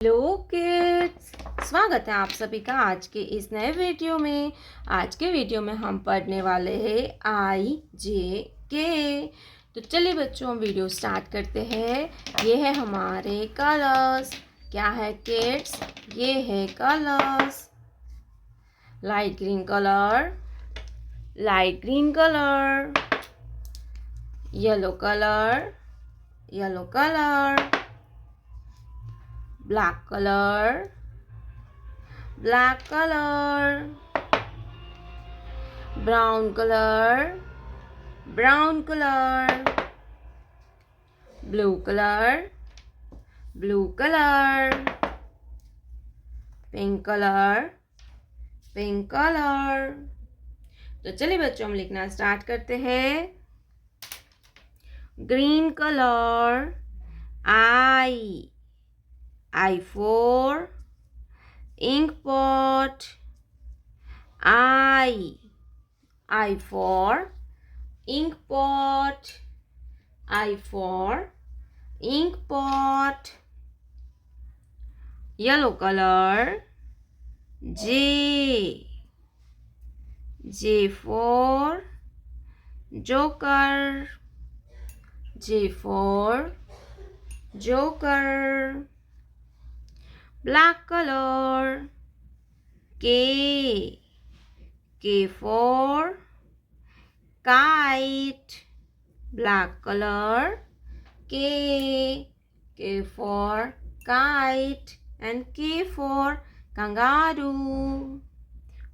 Hello kids, स्वागत है आप सभी का आज के इस नए वीडियो में। आज के वीडियो में हम पढ़ने वाले हैं IJK। तो चलिए बच्चों, वीडियो स्टार्ट करते हैं। ये है हमारे कलर्स। क्या है किड्स? ये है colours. Light green colour, light green colour, yellow colour, yellow colour, black color, black color, brown color, brown color, blue color, blue color, pink color, pink color। तो चलिए बच्चों, हम लिखना स्टार्ट करते हैं। Green colour, I for ink pot, I for ink pot, I for ink pot. Yellow color, J for joker, J for joker. Black color, K for kite, black color, K for kite, and K for kangaroo.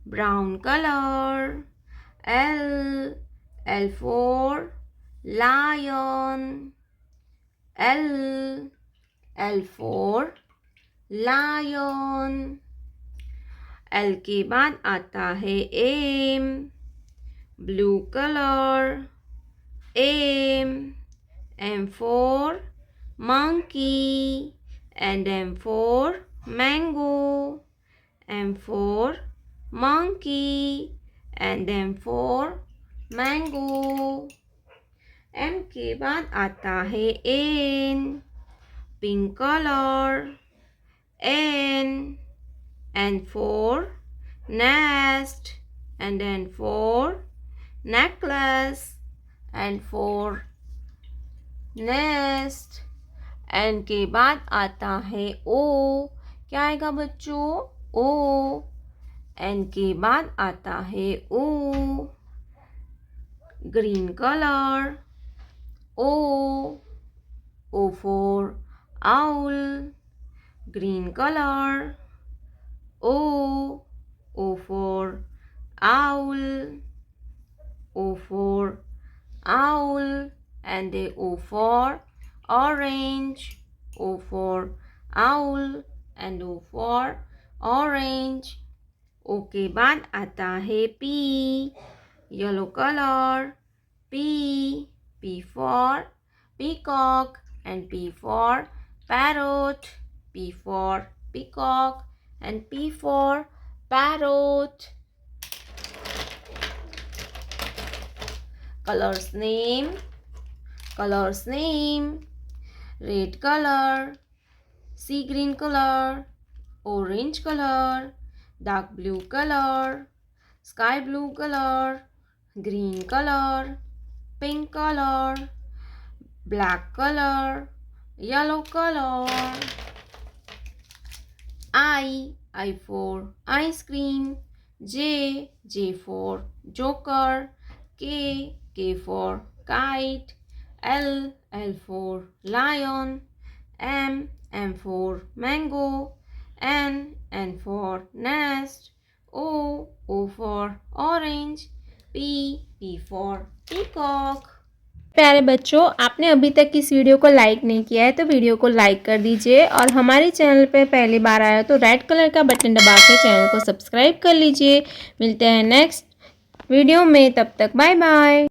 Brown color, L for lion, L for lion। L के बाद आता है M, blue colour, M for monkey, and M for mango, M for monkey, and M for mango। M के बाद आता है N, pink colour, N for nest, and N for necklace, and for nest। N के बाद आता है O। क्या आएगा बच्चों? O। N के बाद आता है O, green colour, O for owl, green color, O for owl, O for owl, and the O for orange, O for owl, and O for orange। O के बाद आता है P, yellow color, P for peacock, and P for parrot, P for peacock, and P for parrot। Colors name, red color, sea green color, orange color, dark blue color, sky blue color, green color, pink color, black color, yellow color। I for ice cream, J for joker, K for kite, L for lion, M for mango, N for nest, O for orange, P for peacock। प्यारे बच्चों, आपने अभी तक इस video को like नहीं किया है तो वीडियो को लाइक कर दीजिए, और हमारे चैनल पे पहली बार आया तो रेड कलर का बटन दबा के चैनल को सब्सक्राइब कर लीजिए। मिलते हैं नेक्स्ट वीडियो में, तब तक बाय बाय।